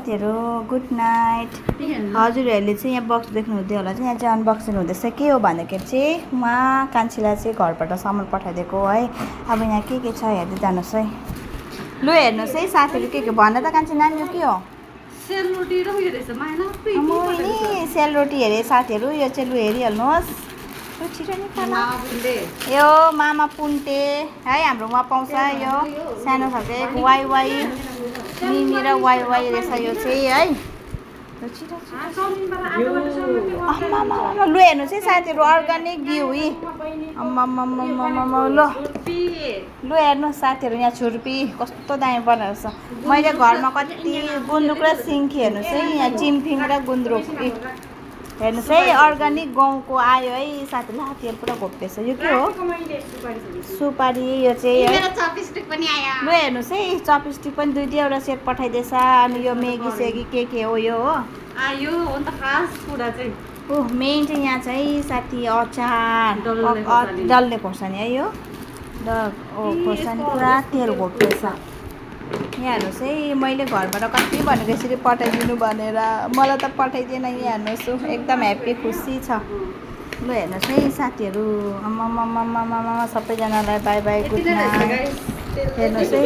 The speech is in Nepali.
Good night. हजुरहरूले चाहिँ यहाँ बक्स देख्नु हुँदै होला चाहिँ यहाँ चाहिँ अनबक्सिङ हुँदैछ। के हो भन्दाखेरि चाहिँ उहाँ कान्छीलाई चाहिँ घरबाट सामान पठाइदिएको है। अब यहाँ के छ हेर्दै जानुहोस् है। लु हेर्नुहोस् है साथीहरू के भन त कान्छी नानी के हो? सेलरोटी र उयो रहेछ माइला नि सेलरोटी हेरे साथीहरू। यो चाहिँ लु हेरिहाल्नुहोस्। छिटो निकाल। यो मामा पुन्टे है हाम्रोमा पाउँछ। यो सानो खालको वाइ मिमी र वाइ रहेछ यो चाहिँ है। लु हेर्नुहोस् है साथीहरू अर्ग्यानिक घिउ लु हेर्नुहोस् साथीहरू यहाँ छुर्पी कस्तो दामी बनाएको छ। मैले घरमा कति गुन्द्रुक र सिन्की हेर्नुहोस् है। यहाँ चिम्फिङ र गुन्द्रुक हेर्नुहोस् है अर्ग्यानिक गाउँको आयो है साथीहरू। हात्तीहरू पुरा घोप्टेछ। यो के हो? सुपारी। यो चाहिँ है लु हेर्नुहोस् है चपस्टिक पनि 2-2 सेट पठाइदिएछ। अनि यो मेगी सेगी के हो यो हो आयो हो त खास कुरा चाहिँ। ओह मेन चाहिँ यहाँ चाहिँ साथी अचार डल्ले खोर्सानी है। यो खोर्सानी पुरा तेल घोप्टेछ। यहाँ हेर्नुहोस् है मैले घरबाट कति भनेको यसरी पठाइदिनु भनेर मलाई त पठाइदिएन। यहाँ हेर्नुहोस् एकदम ह्याप्पी खुसी छ। लु हेर्नुहोस् है साथीहरू सबैजनालाई बाई बाई गुड नाइट। हेर्नुहोस् है